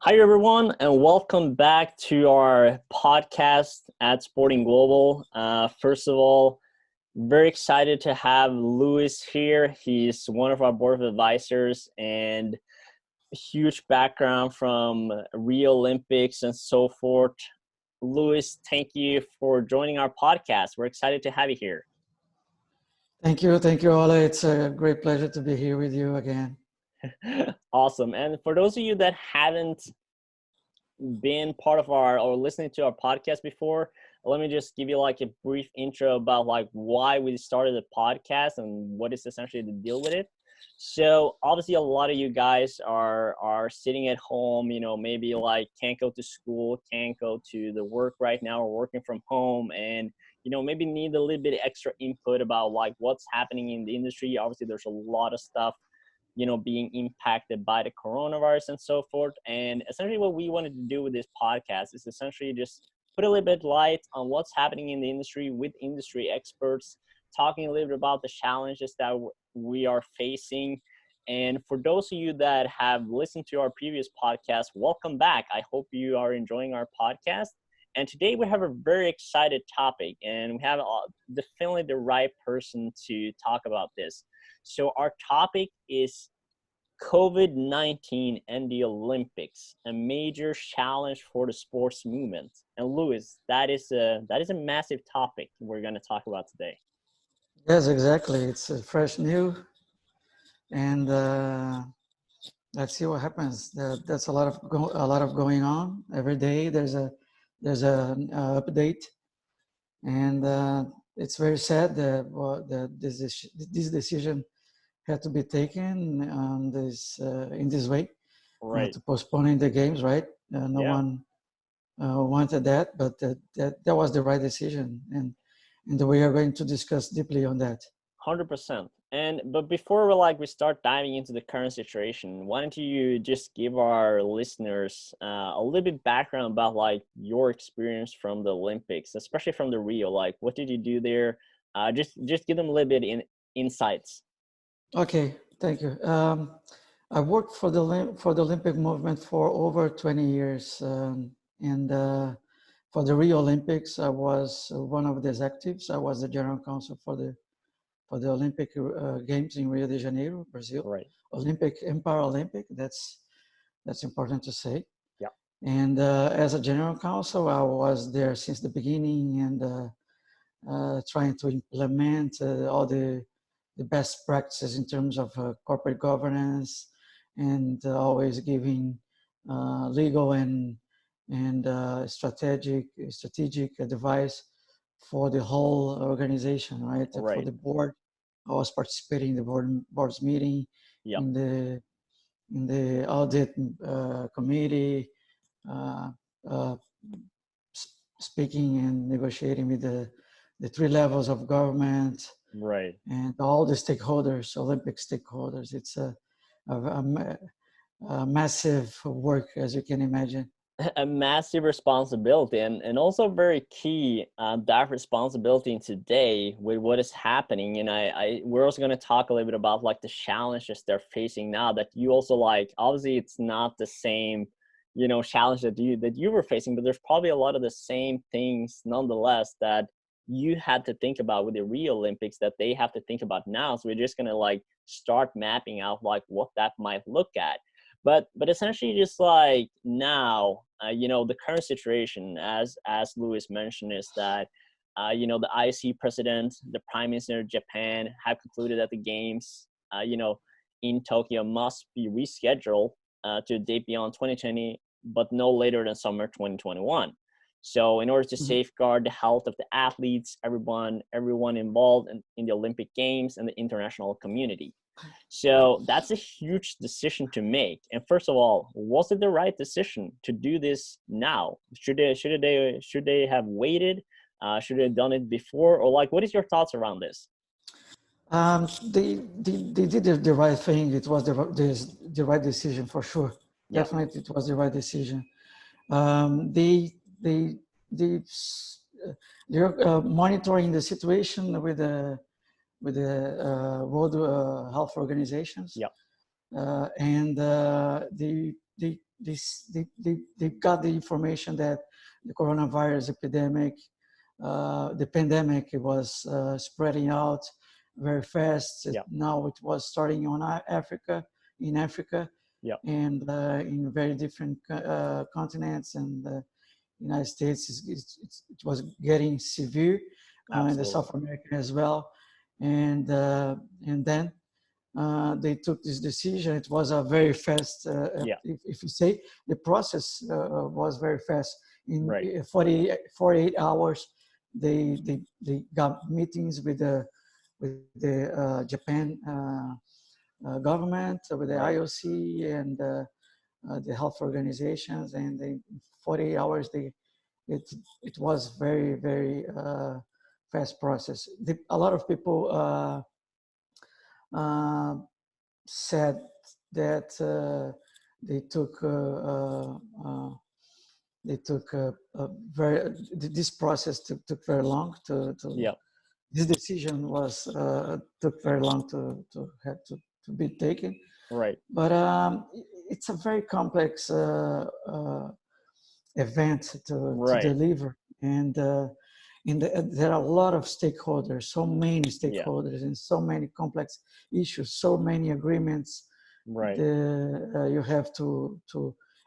Hi, everyone, and welcome back to our podcast at Sporting Global. First of all, very excited to have Luiz here. He's one of our board of advisors and huge background from Rio Olympics and so forth. Luiz, thank you for joining our podcast. We're excited to have you here. Thank you, Ola. It's a great pleasure to be here with you again. Awesome. And for those of you that haven't been part of our or listening to our podcast before, let me just give you like a brief intro about like why we started the podcast and what is essentially the deal with it. So obviously a lot of you guys are sitting at home, maybe like can't go to school, can't go to the work right now, or working from home, and maybe need a little bit extra input about like what's happening in the industry. Obviously there's a lot of stuff being impacted by the coronavirus and so forth. And essentially what we wanted to do with this podcast is essentially just put a little bit light on what's happening in the industry with industry experts, talking a little bit about the challenges that we are facing. And for those of you that have listened to our previous podcast, welcome back. I hope you are enjoying our podcast. And today we have a very excited topic, and we have definitely the right person to talk about this. So our topic is COVID-19 and the Olympics, a major challenge for the sports movement. And Luiz, that is a massive topic we're going to talk about today. Yes, exactly. It's fresh new, and let's see what happens. That's a lot of going on every day. There's an update, and it's very sad that this decision had to be taken in this way, Right. to postponing the games, right? No one wanted that, but that was the right decision, and we are going to discuss deeply on that. 100%. But before we start diving into the current situation, why don't you just give our listeners a little bit background about like your experience from the Olympics, especially from the Rio. Like, what did you do there? Just give them a little bit insights. Okay, thank you. I worked for the Olympic movement for over 20 years, and for the Rio Olympics, I was one of the executives. I was the general counsel for the Olympic Games in Rio de Janeiro, Brazil. Right. Olympic and Paralympic. That's important to say. Yeah. And as a general counsel, I was there since the beginning, and trying to implement all the best practices in terms of corporate governance, and always giving legal and strategic advice for the whole organization, right? Right. For the board, I was participating in the board's meeting, yep. in the audit committee, speaking and negotiating with the three levels of government, right, and all the stakeholders, Olympic stakeholders. It's a massive work, as you can imagine. A massive responsibility, and also very key, that responsibility in today with what is happening. And we're also going to talk a little bit about like the challenges they're facing now, that you also like, obviously it's not the same challenge that you were facing, but there's probably a lot of the same things nonetheless that you had to think about with the Rio Olympics that they have to think about now. So we're just going to like start mapping out like what that might look at. But essentially, just like now, the current situation, as Luiz mentioned, is that the IOC president, the Prime Minister of Japan have concluded that the games, in Tokyo must be rescheduled to a date beyond 2020, but no later than summer 2021. So in order to safeguard the health of the athletes, everyone involved in the Olympic Games and the international community. So that's a huge decision to make. And first of all, was it the right decision to do this now? Should they have waited? Should they have done it before? Or like, what is your thoughts around this? They did the right thing. It was the right decision for sure. Yeah. Definitely, it was the right decision. They're monitoring the situation with the World Health Organizations. Yeah. And they they got the information that the coronavirus epidemic, the pandemic, it was spreading out very fast. Yeah. Now it was starting on Africa, in Africa, Yeah. and in very different continents, and the United States it was getting severe, in the South America as well, and then they took this decision. It was a very fast, if you say, the process was very fast. In 48 hours, they got meetings with the Japan government, with the IOC and the health organizations, and in 48 hours, it was very, very fast process. A lot of people said that they took this process took very long to this decision was took very long to have to be taken. Right. But it's a very complex event to deliver, and there are a lot of stakeholders, so many stakeholders, and so many complex issues, so many agreements. Right. You have to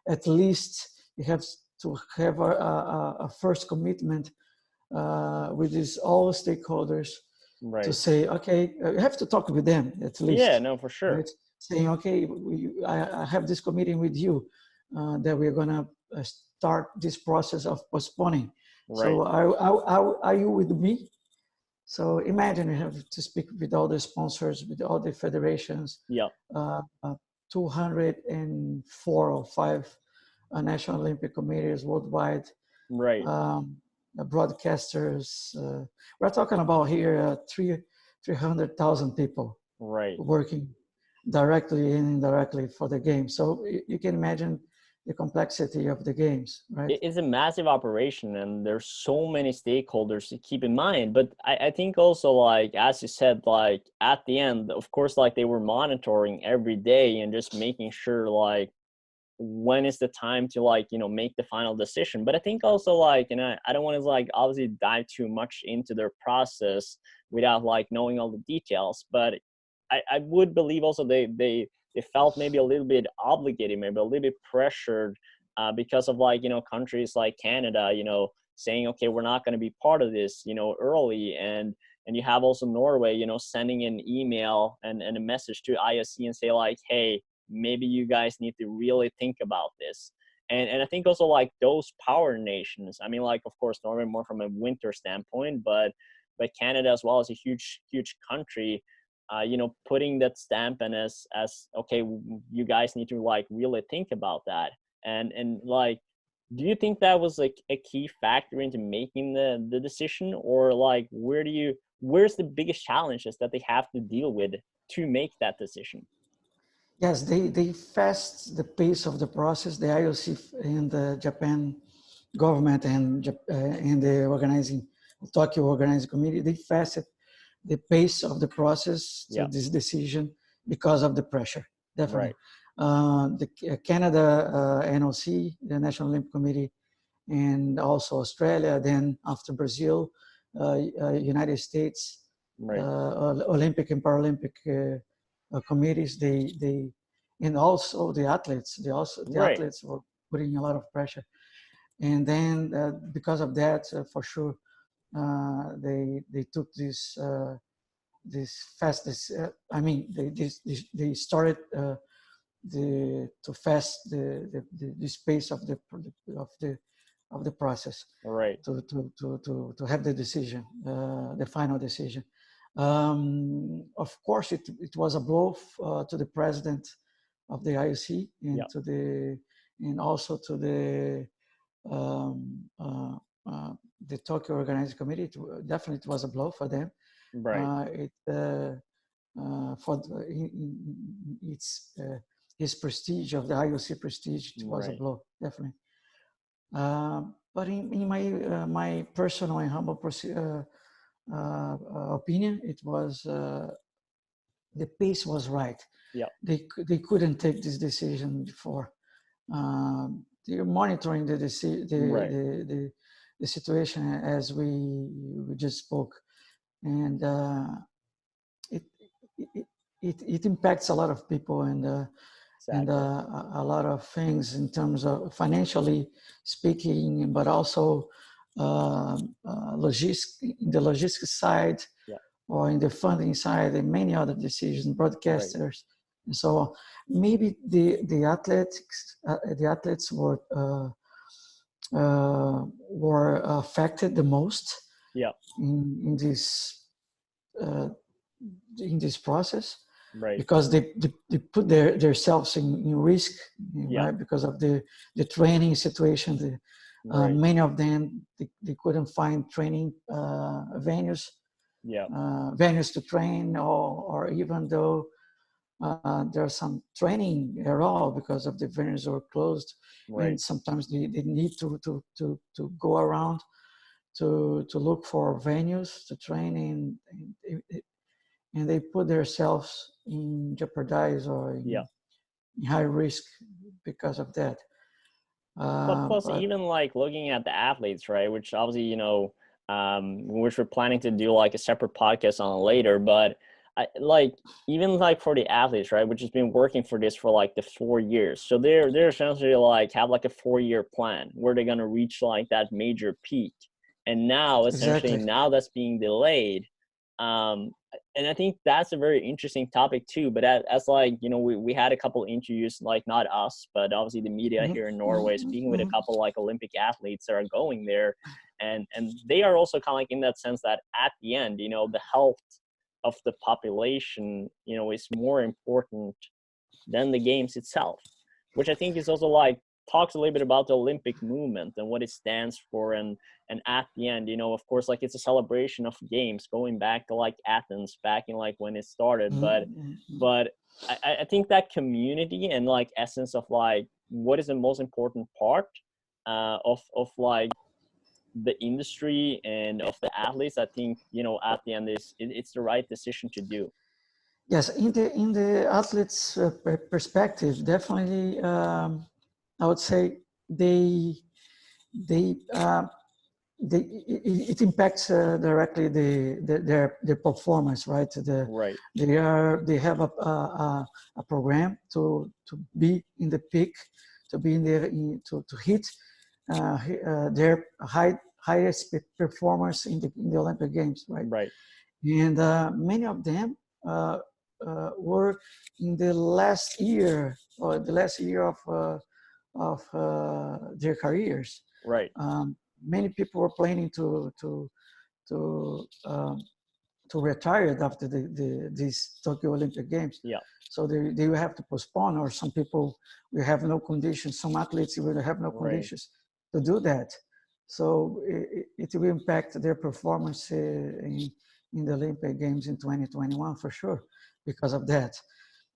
at least you have to have a first commitment with these all stakeholders to say, okay, you have to talk with them at least. Yeah, no, for sure. Right? Saying, okay, I have this committee with you that we're gonna start this process of postponing. Right. So are you with me? So imagine you have to speak with all the sponsors, with all the federations. Yeah. 204 or 5 national Olympic committees worldwide. Right. Broadcasters. We're talking about here 300,000 people. Right. Working directly and indirectly for the game. So you can imagine the complexity of the games, right? It's a massive operation, and there's so many stakeholders to keep in mind. But I think also, like, as you said, like at the end, of course, like they were monitoring every day and just making sure, like, when is the time to, like, you know, make the final decision. But I think also, like, you know, I don't want to, like, obviously dive too much into their process without, like, knowing all the details. But I would believe also they felt maybe a little bit obligated, maybe a little bit pressured because of, like, you know, countries like Canada, you know, saying, okay, we're not going to be part of this, you know, early. And you have also Norway, you know, sending an email and a message to IOC and say, like, hey, maybe you guys need to really think about this. And I think also, like, those power nations, I mean, like, of course, Norway more from a winter standpoint, but Canada as well is a huge country. You know, putting that stamp and as okay, you guys need to, like, really think about that. And like, do you think that was, like, a key factor into making the decision, or, like, where's the biggest challenges that they have to deal with to make that decision? Yes, they fast the pace of the process. The IOC and the Japan government and the Tokyo organizing committee, they fasted the pace of the process to this decision because of the pressure, definitely. Right. The Canada NOC, the National Olympic Committee, and also Australia, then after Brazil, United States, right. Olympic and Paralympic committees, they and also the athletes, right. Athletes were putting a lot of pressure. And then because of that, for sure, they took this fastest. I mean, they started to fast the pace of the process. Right. To have the decision, the final decision. Of course, it was a blow to the president of the IOC and and also to the Tokyo Organizing Committee. Definitely, it was a blow for them. Right. It's his prestige, of the IOC prestige, it was a blow, definitely. But in my personal and humble opinion, it was the pace was right. Yeah. They couldn't take this decision before. They're monitoring Right. the situation as we just spoke, and it, it impacts a lot of people, and Exactly. a lot of things in terms of financially speaking, but also the logistics side, Yeah. or in the funding side, and many other decisions, Right. broadcasters, and so on. Maybe the athletes were affected the most Yeah. in this uh, in this process, Right. because they put themselves in risk, Yeah. right? Because of the training situation. Right. Many of them, they couldn't find training Yeah. venues to train, or even though there's some training at all because of the venues are closed, and Right. sometimes they need to go around to look for venues to train in, and they put themselves in jeopardize, or Yeah. in high risk because of that. But plus, But even like looking at the athletes, right? Which obviously, which we're planning to do like a separate podcast on later. But like even like for the athletes, right? Which has been working for this for like the 4 years. So they're essentially like have like a 4-year plan where they're gonna reach like that major peak. And now essentially exactly. now that's being delayed. Um, and I think that's a very interesting topic too. But as like we had a couple interviews, like not us, but obviously the media Mhm, here in Norway, mhm, speaking with a mhm. couple like Olympic athletes that are going there, and they are also kind of like in that sense that at the end, the health of the population, is more important than the games itself, which I think is also like talks a little bit about the Olympic movement and what it stands for, and at the end, of course, like it's a celebration of games going back to like Athens, back in like when it started, Mhm, but mhm. but I think that community and like essence of like what is the most important part of like the industry and of the athletes, I think at the end it's the right decision to do. Yes, in the athletes' perspective, definitely, I would say they they it impacts directly their performance, right? Right. They have a program to be in the peak, to be to hit their highest performance in the Olympic Games, right? Right. And many of them uh, were in the last year, or the last year of their careers. Right. Many people were planning to um, to retire after these Tokyo Olympic Games. Yeah. So they will have to postpone, or some people will have no conditions. Some athletes will have no Right. conditions to do that. So it will impact their performance in the Olympic Games in 2021 for sure because of that.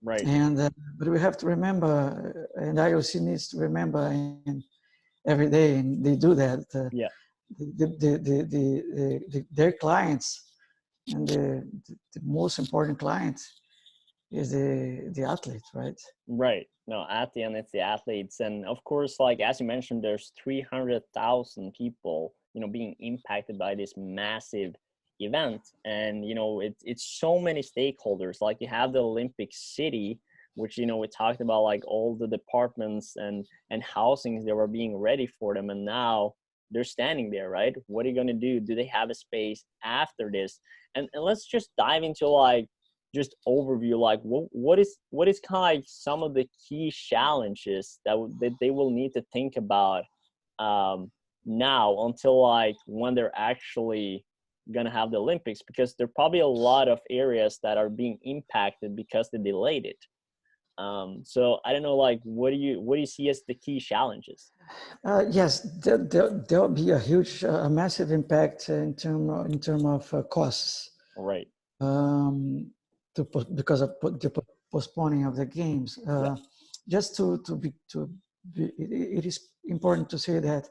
Right. And but we have to remember, and IOC needs to remember, and every day, and they do that. Yeah. Their clients, and the most important client is the athlete, right? Right. No, at the end, it's the athletes. And of course, like as you mentioned, there's 300,000 people, being impacted by this massive event. And, it's so many stakeholders. Like you have the Olympic City, which, we talked about like all the departments and housings that were being ready for them. And now they're standing there, right? What are you going to do? Do they have a space after this? And let's just dive into like, just overview like what is kind of like some of the key challenges that they will need to think about um, now until like when they're actually gonna have the Olympics, because there are probably a lot of areas that are being impacted because they delayed it. So I don't know, like what do you see as the key challenges? Yes, there'll be a huge, a massive impact in term of costs, Right. um, because of the postponing of the games. Yeah. Just it is important to say that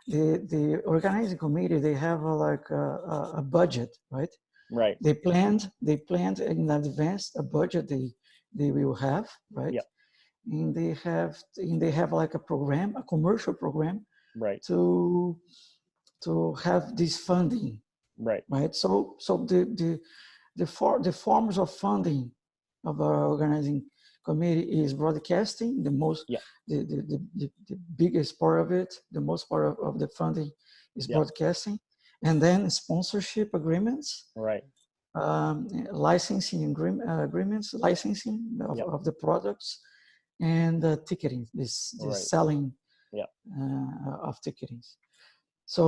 the organizing committee, they have a budget, right? Right. They planned in advance a budget they will have, right? Yeah. and they have like a program, a commercial program, Right. to have this funding, Right. right? So the forms of funding of our organizing committee is broadcasting, Yeah. the biggest part of it, the most part of the funding is Yeah. broadcasting, and then sponsorship agreements, Right. licensing agreements, licensing Yeah. of the products, and ticketing, this Right. selling Yeah. of ticketing. So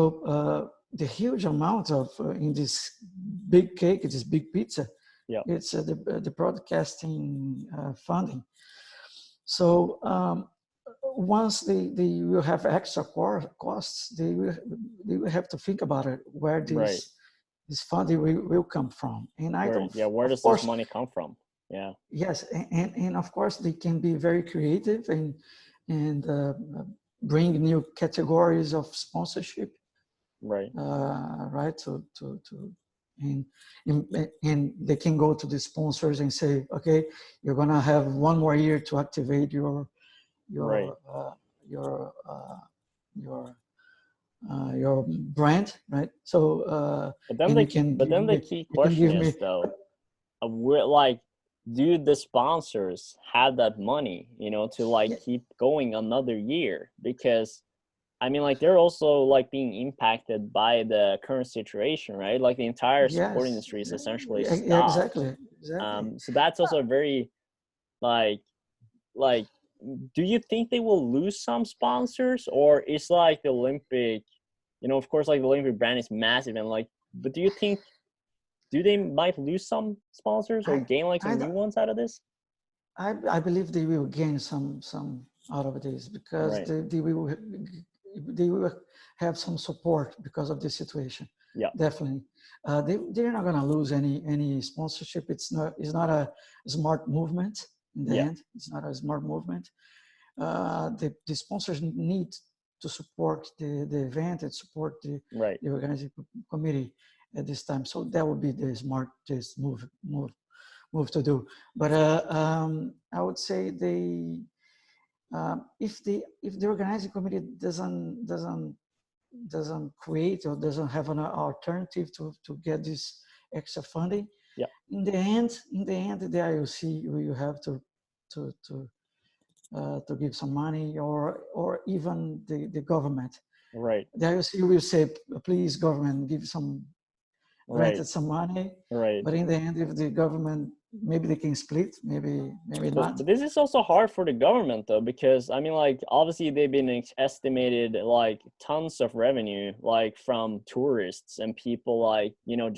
the huge amount of in this big cake, this big pizza, Yeah. it's the broadcasting funding. So once they will have extra costs, they will have to think about it, where Right. this funding will come from. And I don't, Where of does this course, money come from? Yeah. yes, and of course they can be very creative and bring new categories of sponsorship, Right. right? And, and they can go to the sponsors and say, okay, you're gonna have one more year to activate your Right. your your brand, right? So and But then the key you can question give me, is though, we're like, do the sponsors have that money, to like yeah, keep going another year? Because I mean, like, they're also like being impacted by the current situation, right? Like the entire sport yes, industry is essentially yeah, stopped. exactly. So that's also very like like do you think they will lose some sponsors, or is like the Olympic, of course, like the Olympic brand is massive, and like, but do you think do they might lose some sponsors or I gain like I some new ones out of this? I believe they will gain some out of this, because Right. they will have some support because of this situation. Yeah. Definitely, they're not going to lose any sponsorship. It's not a smart movement in the Yeah. end. It's not a smart movement. The sponsors need to support the event and support Right. the organizing committee at this time. So that would be the smartest move to do. But I would say if the organizing committee doesn't create or doesn't have an alternative to get this extra funding, Yeah. in the end, the IOC will have to give some money, or even the government. Right. The IOC will say, please, government, give some, Right. granted some money, Right. but in the end, if the government, maybe they can split, maybe not. But this is also hard for the government though, because I mean, like, obviously they've been estimated like tons of revenue, like from tourists and people, like,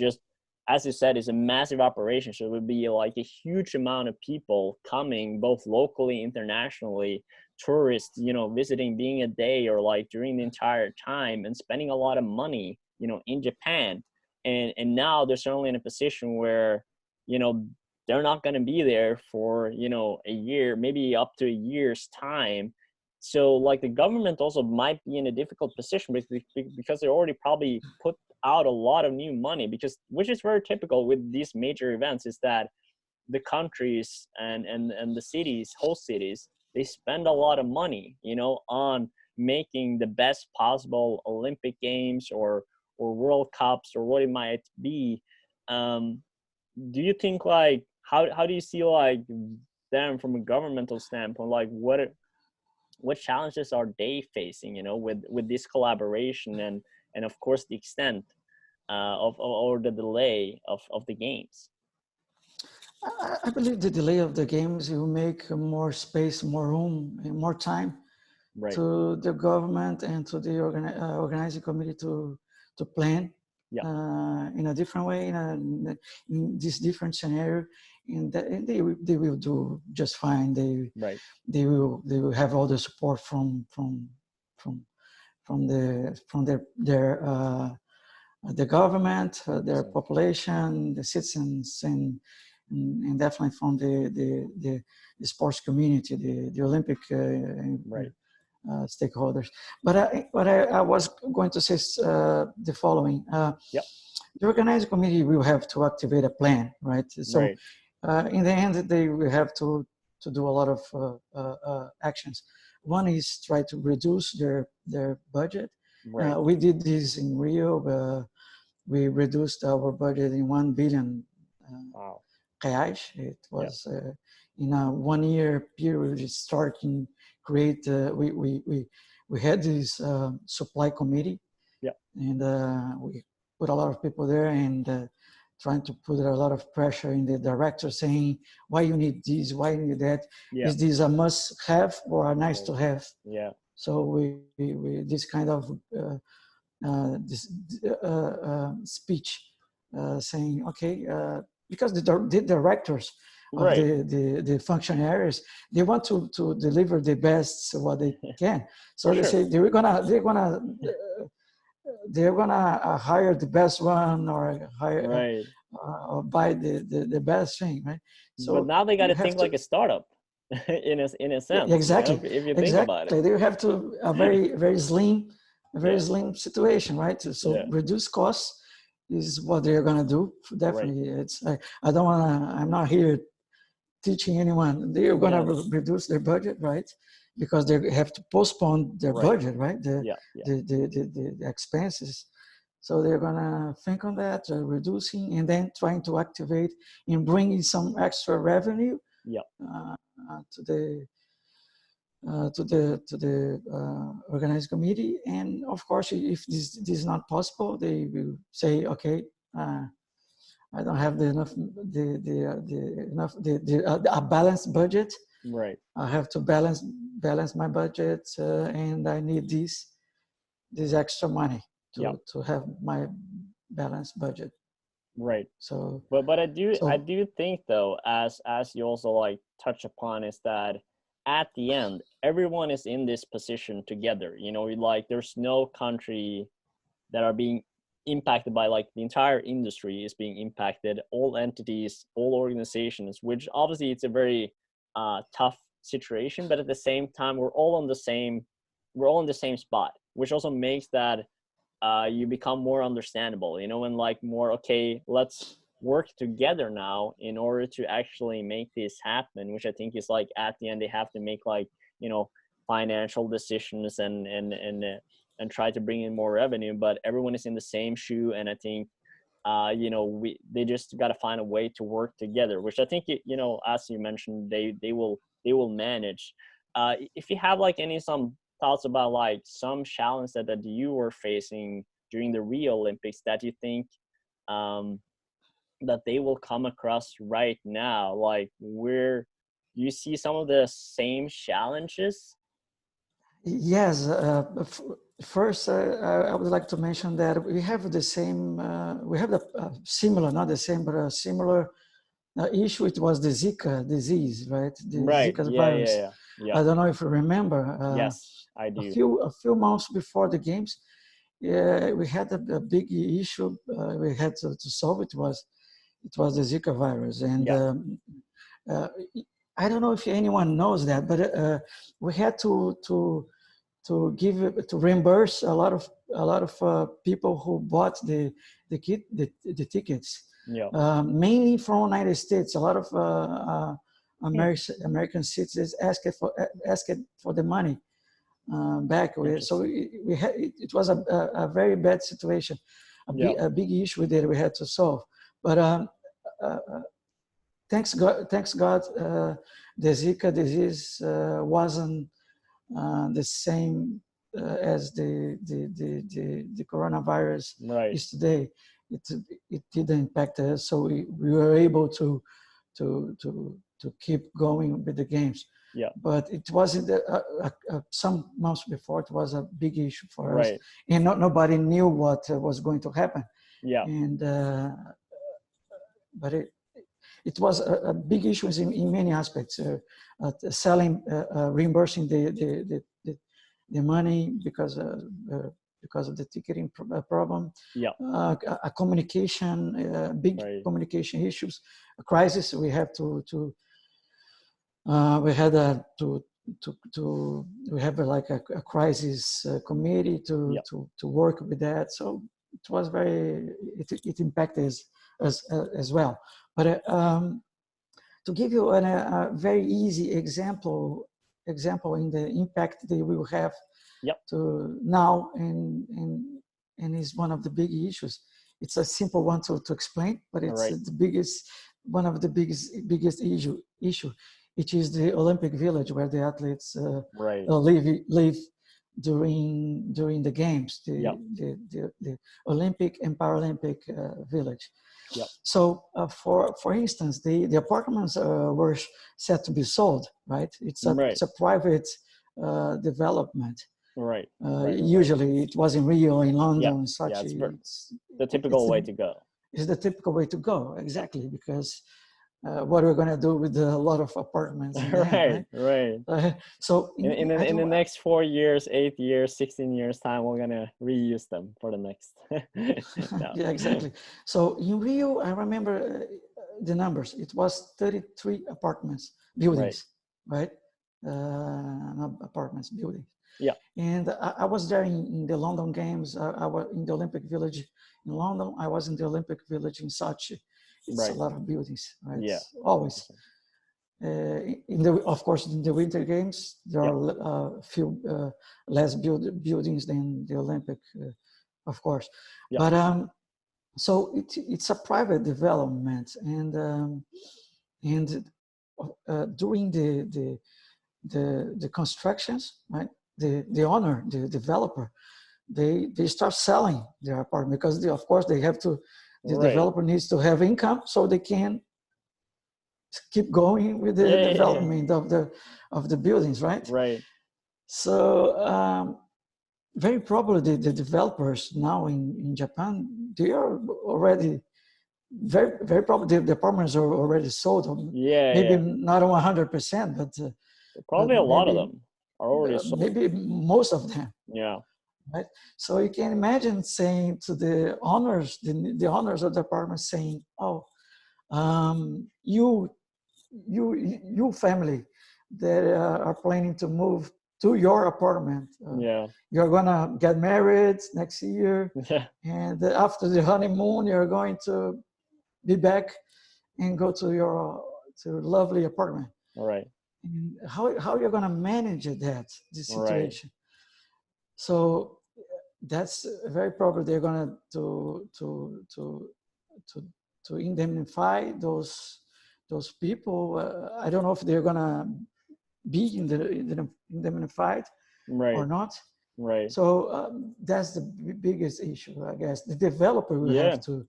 just as you said, it's a massive operation. So it would be like a huge amount of people coming, both locally, internationally, tourists, visiting, being a day or like during the entire time, and spending a lot of money, in Japan. And now they're certainly in a position where, they're not going to be there for, a year, maybe up to a year's time. So like the government also might be in a difficult position because they already probably put out a lot of new money, because which is very typical with these major events, is that the countries and the cities, host cities, they spend a lot of money, on making the best possible Olympic Games or World Cups or what it might be. Do you think, like, how do you see like them from a governmental standpoint? Like what challenges are they facing, with this collaboration and of course the extent of or the delay of the games? I believe the delay of the games will make more space, more room, and more time Right. to the government and to the organizing committee to plan Yeah. in a different way, in this different scenario, and they will do just fine. Right. They will have all the support from the government, their population, the citizens, and definitely from the sports community, the Olympic Right. stakeholders. But I was going to say the following. Yep. The organizing committee will have to activate a plan, right? So Right. in the end, they will have do a lot of actions. One is try to reduce their budget. Right. We did this in Rio. We reduced our budget in 1 billion Wow. reais. It was in a 1 year period. Starting create. We had this supply committee. Yeah. And we put a lot of people there and trying to put a lot of pressure in the director, saying why you need this, why you need that. Yeah. Is this a must have or a nice to have? Yeah. So we this kind of this speech saying, okay, because the directors of Right. the function areas, they want to deliver the best what they can. So For they sure. say they're gonna hire the best one or hire Right. or buy the best thing, right? So but now they got you to have think like a startup in a sense, exactly, if you think about it. They have to a very slim, slim situation, right? So Yeah. reduce costs is what they're gonna do. Definitely, it's I don't wanna. I'm not here teaching anyone. They're gonna reduce their budget, right? Because they have to postpone their budget, right? The expenses. So they're gonna think on that, reducing, and then trying to activate and bringing some extra revenue to the organizing committee. And of course, if this is not possible, they will say, okay, I don't have a balanced budget. Right. I have to balance my budget, and I need this extra money to have my balanced budget. Right. So, but I do think though, as you also like touch upon, is that at the end, everyone is in this position together. Like there's no country that are being impacted by, like the entire industry is being impacted, all entities, all organizations, which obviously it's a very tough situation, but at the same time we're all in the same spot, which also makes that you become more understandable, and like more, okay, let's work together now in order to actually make this happen, which I think is like at the end they have to make like financial decisions and try to bring in more revenue, but everyone is in the same shoe. And I think they just got to find a way to work together, which I think as you mentioned, they will manage. If you have like some thoughts about like some challenge that you were facing during the Rio Olympics that you think that they will come across right now, like where you see some of the same challenges? Yes. First, I would like to mention that we have the same, we have the similar, not the same, but a similar issue. It was the Zika disease, right? The Zika virus. Yeah. I don't know if you remember. Yes, I do. A few months before the games, we had a big issue we had to solve. It was the Zika virus, and I don't know if anyone knows that, but we had to reimburse a lot of people who bought the tickets, mainly from United States. A lot of American citizens asked for the money back. So it was a very bad situation, a big issue that we had to solve. But thanks God, the Zika disease wasn't the same as the coronavirus is today. It didn't impact us, so we were able to keep going with the games. Yeah. But it wasn't some months before. It was a big issue for us, and nobody knew what was going to happen. Yeah. And but it was a big issue in many aspects. Reimbursing the money because of the ticketing problem. Yeah. A communication, big communication issues, a crisis. We have we have like a crisis committee to work with that. So it was it impacted us as well. But To give you a very easy example in the impact they will have Yep. to now, and is one of the big issues. It's a simple one to explain, but it's Right. the biggest, one of the biggest issue, which is the Olympic Village, where the athletes Right. live during the games, Yep. the Olympic and Paralympic Village. Yep. So for instance, the apartments were set to be sold, right? It's a private development. Right. Usually it was in Rio, in London, such. Yeah, it's the typical way to go. It's the typical way to go, exactly, because what we're going to do with a lot of apartments in the end, right? So in the next 4 years, 8 years, 16 years time, we're going to reuse them for the next. Yeah, exactly. So in Rio, I remember the numbers. It was 33 apartments, buildings, right? Not apartments, buildings. Yeah. And I was there in the London Games. I was in the Olympic Village in London. I was in the Olympic Village in Sochi. It's a lot of buildings, right? Yeah. Always. Of course, in the Winter Games, there are a few less buildings than the Olympic, of course. Yeah. But so it's a private development, and during the constructions, right? The owner, the developer, they start selling their apartment because of course they have to. The developer needs to have income so they can keep going with the development of the buildings, right? Right. So very probably the developers now in Japan, they are already very probably the apartments are already sold. Maybe not 100%, but probably a lot of them are already sold. Maybe most of them. Yeah. Right. So you can imagine saying to the owners, the owners of the apartment saying, "Oh, you family that are planning to move to your apartment. You're gonna get married next year, and after the honeymoon, you're going to be back and go to your lovely apartment. All right. And how you're gonna manage this situation? Right. So that's very probably they're gonna to indemnify those people. I don't know if they're gonna be indemnified or not. Right. So that's the biggest issue, I guess. The developer will have to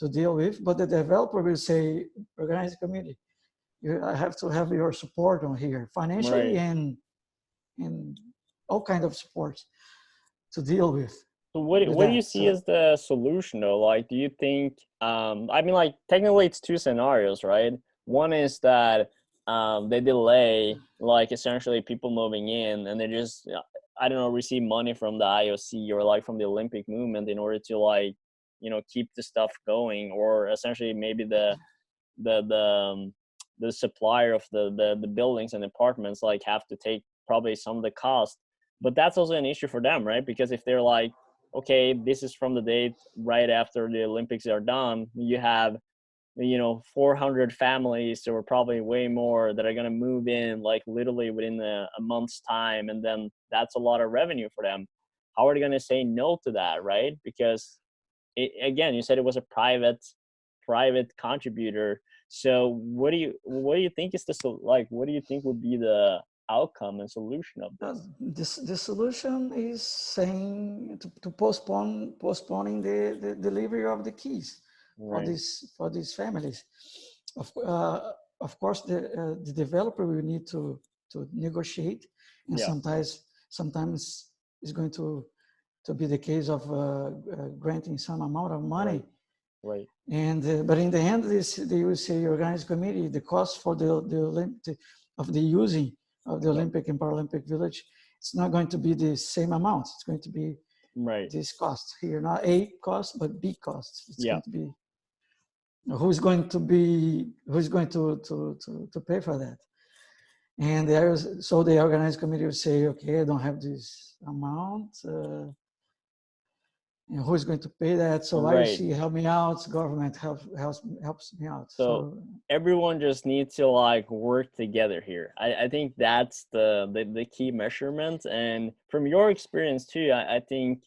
deal with, but the developer will say, organized community, I have to have your support on here, financially and all kinds of support to deal with. So what do you see as the solution though? Like, do you think, I mean, like technically it's two scenarios, right? One is that they delay, like essentially people moving in and they just, I don't know, receive money from the IOC or like from the Olympic movement in order to like, you know, keep the stuff going, or essentially maybe the supplier of the buildings and apartments like have to take probably some of the cost. But that's also an issue for them, right? Because if they're like, okay, this is from the date right after the Olympics are done, you have, you know, 400 families or probably way more that are going to move in like literally within a month's time. And then that's a lot of revenue for them. How are they going to say no to that, right? Because again, you said it was a private contributor. So what do you think is what do you think would be the outcome and solution of this? The solution is saying to postponing the delivery of the keys for these families. Of course, the developer will need to negotiate, and sometimes it's going to be the case of granting some amount of money. Right. And but in the end, they will say, organized committee, the cost for the using of the Olympic and Paralympic Village, it's not going to be the same amount. It's going to be this cost here, not A cost, but B cost. It's going to be who's going to pay for that. And so the organized committee will say, okay, I don't have this amount, and who's going to pay that? So Right. IOC help me out, government helps me out. So So everyone just needs to like work together here. I think that's the key measurement. And from your experience too, I think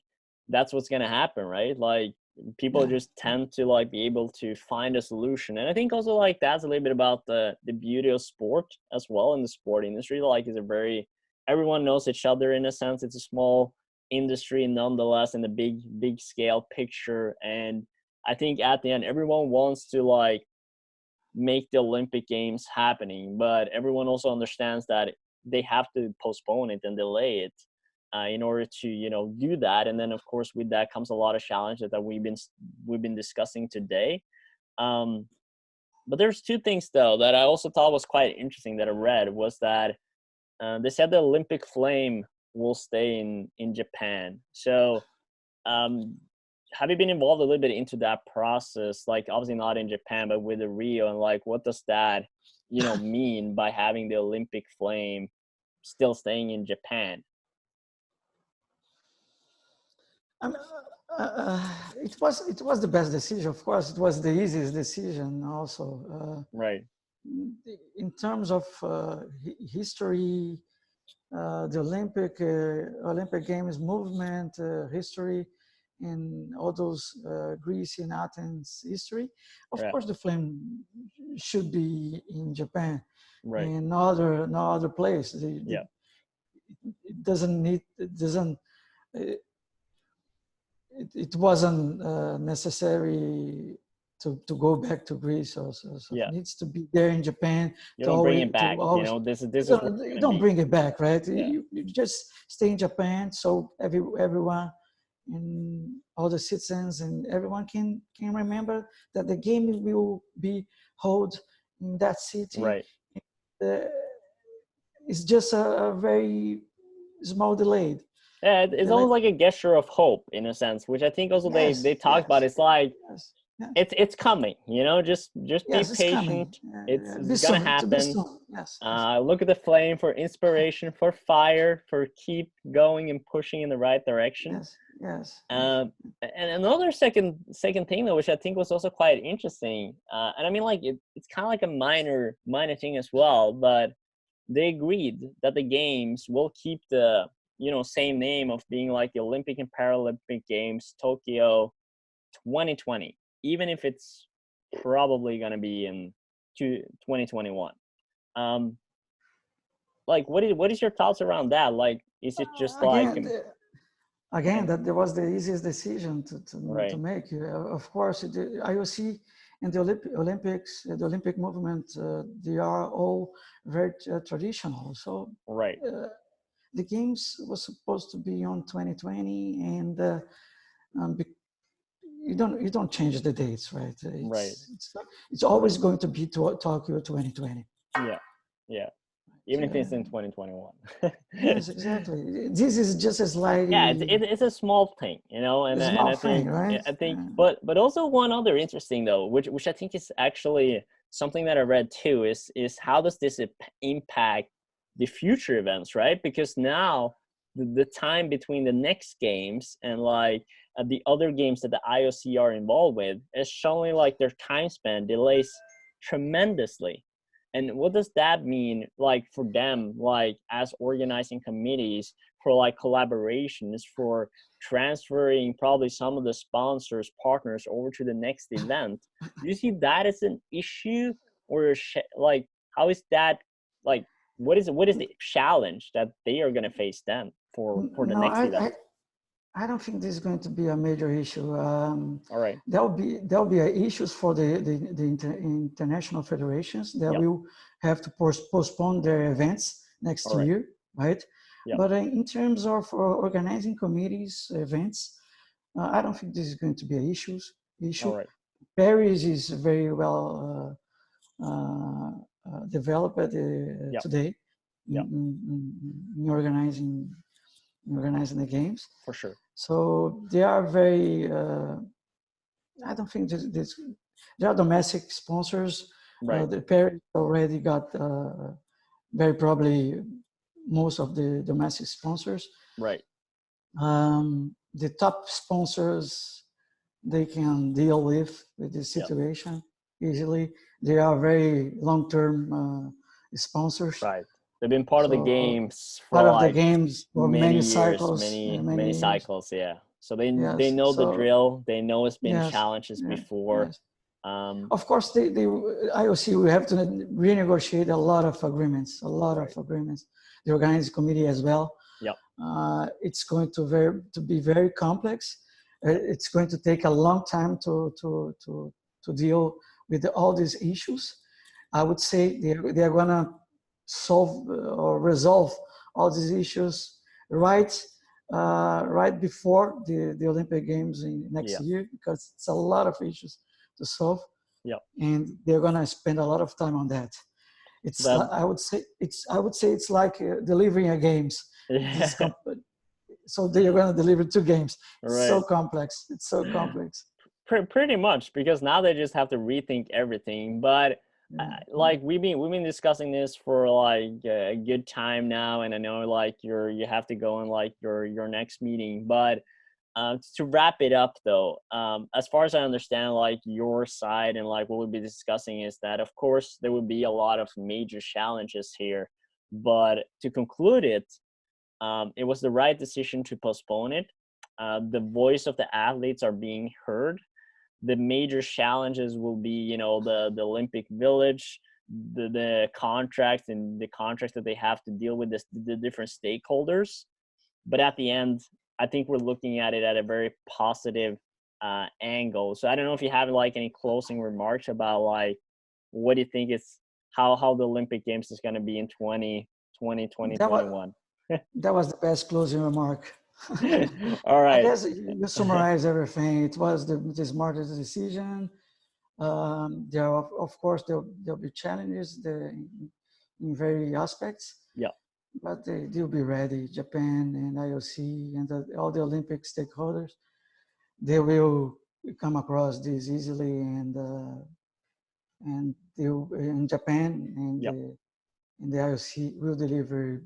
that's what's gonna happen, right? Like people yeah, just tend to like be able to find a solution. And I think also like that's a little bit about the beauty of sport as well in the sport industry. Like it's a very everyone knows each other in a sense. It's a small industry nonetheless in the big scale picture. And I think at the end everyone wants to like make the Olympic Games happening, but everyone also understands that they have to postpone it and delay it in order to do that. And then of course with that comes a lot of challenges that we've been discussing today. Um, but there's two things though that I also thought was quite interesting that I read was that they said the Olympic flame will stay in Japan. So um, have you been involved a little bit into that process? Like obviously not in Japan, but with the Rio, and like what does that, mean by having the Olympic flame still staying in Japan? um, it was the best decision. Of course, it was the easiest decision. Also, Right. in terms of history, the Olympic Games movement history, and all those Greece and Athens history. Of Yeah. course, the flame should be in Japan, Right. and no other place. Yeah. It doesn't need. It doesn't. It wasn't necessary to go back to Greece. So it Yeah. needs to be there in Japan You to don't bring always it back. This is where it's you gonna don't be. bring it back, right? Yeah. You just stay in Japan, so everyone and all the citizens and everyone can remember that the game will be held in that city. Right. Uh, it's just a very small delay. Yeah. It's Delay. almost like a gesture of hope in a sense, which I think also they Yes, talk about. yes, It's like yes, yes. it's coming. Just be Yes, it's coming. patient. It's Be gonna soon. To be happen. soon. Yes, yes. Look at the flame for inspiration, for fire, for keep going and pushing in the right direction. Yes, yes, yes. Um, and another second thing though, which I think was also quite interesting, and I mean like it's kind of like a minor thing as well, but they agreed that the games will keep the same name of being like the Olympic and Paralympic Games Tokyo 2020, even if it's probably gonna be in 2021. Um, like what is your thoughts around that? Like, is it just like Again, again, and that was the easiest decision to right, make. Of course, the IOC and the Olympics, the Olympic movement, they are all very traditional. So right, uh, the games was supposed to be on 2020, and um, you don't change the dates, right? right, It's always going to be Tokyo 2020. yeah, yeah. Even if it's in 2021. Yes, exactly. This is just a Yeah, slightly it's a small thing, and small I think thing, right? but also one other interesting though, which I think is actually something that I read too, is how does this impact the future events, right? Because now the time between the next games and like the other games that the IOC are involved with is showing like their time span delays tremendously. And what does that mean like for them, like as organizing committees, for like collaborations, for transferring probably some of the sponsors partners over to the next event? Do you see that as an issue, or like how is that, like what is the challenge that they are going to face then for the No, next I, event? I, I don't think this is going to be a major issue. All right. There'll be issues for the international federations that Yep. will have to postpone their events next All right. year, right? Yep. But in terms of organizing committees, events, I don't think this is going to be an issue. All right. Paris is very well developed Yep. today Yep. in organizing the games. For sure. So they are very. I don't think this. There are domestic sponsors. Right. The Paris already got very probably most of the domestic sponsors. Right. The top sponsors, they can deal with this Yep. situation easily. They are very long-term sponsors. Right. They've been part of the So games part for of the like games for many many years, cycles, many years. cycles. Yeah. So they Yes. know the So drill. They know it's been yes, challenges yeah, before. yes. Of course, the IOC will have to renegotiate a lot of agreements, Right. The organizing committee as well. Yep. It's going to be very complex. Yep. It's going to take a long time to deal with all these issues. I would say they're going to solve or resolve all these issues right right before the Olympic Games in next Yeah. year, because it's a lot of issues to solve, Yep. and they're going to spend a lot of time on that. That I would say it's like delivering a games. This yeah. so they're going to deliver 2 games. It's so Right. complex. It's so complex. Pretty much, because now they just have to rethink everything. But Yeah. like we've been discussing this for like a good time now, and I know like you have to go on like your next meeting. But to wrap it up though, as far as I understand, like your side and like what we'll be discussing is that of course there would be a lot of major challenges here, but to conclude it, it was the right decision to postpone it. The voice of the athletes are being heard. The major challenges will be, the Olympic Village, the contracts and the contracts that they have to deal with the different stakeholders. But at the end, I think we're looking at it at a very positive angle. So I don't know if you have like any closing remarks about like what do you think is how the Olympic Games is going to be in 2021. That was the best closing remark. All I right. guess you summarize everything. It was the smartest decision. There are, of course, there'll be challenges in various aspects, Yeah. but they'll be ready. Japan and IOC and all the Olympic stakeholders, they will come across this easily, and in Japan Yeah. and the IOC will deliver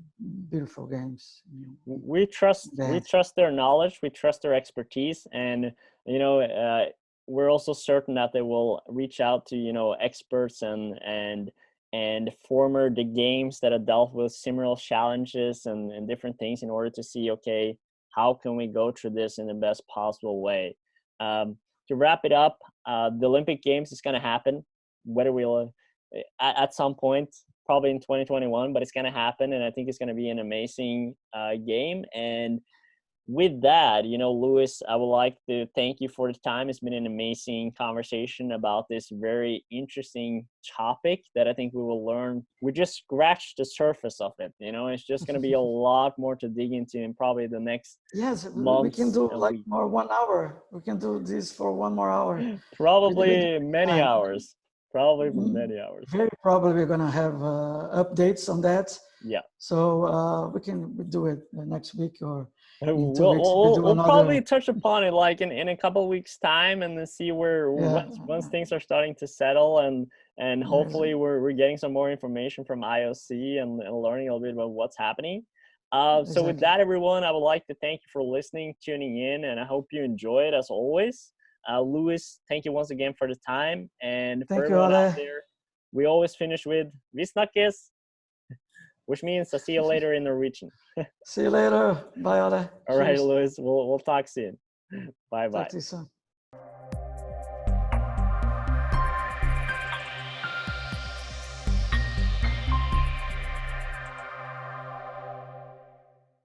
beautiful games. We trust we That trust their knowledge, we trust their expertise, and we're also certain that they will reach out to experts and former the games that have dealt with similar challenges and different things in order to see, okay, how can we go through this in the best possible way. To wrap it up, the Olympic Games is going to happen, whether we'll at some point, probably in 2021, but it's going to happen. And I think it's going to be an amazing game. And with that, Luis, I would like to thank you for the time. It's been an amazing conversation about this very interesting topic that I think we will learn. We just scratched the surface of it. It's just going to be a lot more to dig into in probably the next yes, we can months do and like weeks. more 1 hour. We can do this for 1 more hour. We do Probably take many time. hours. Probably for Mm, many hours. Very probably we're gonna have updates on that. Yeah. So we can do it next week or in We'll, 2 weeks. We we'll, do we'll probably another. touch upon it like in a couple of weeks time, and then see where Yeah. once things are starting to settle, and Yes, hopefully we're getting some more information from IOC and learning a little bit about what's happening. So with exactly. that, everyone, I would like to thank you for listening, tuning in, and I hope you enjoy it as always. Luis, thank you once again for the time, and for Thank you, everyone out Ale. there, we always finish with "Vi snakkes," which means I'll see you later in Norwegian. See you later. Bye, Ale. All right, Cheers. Luis, we'll talk soon. Bye Talk bye. to you soon.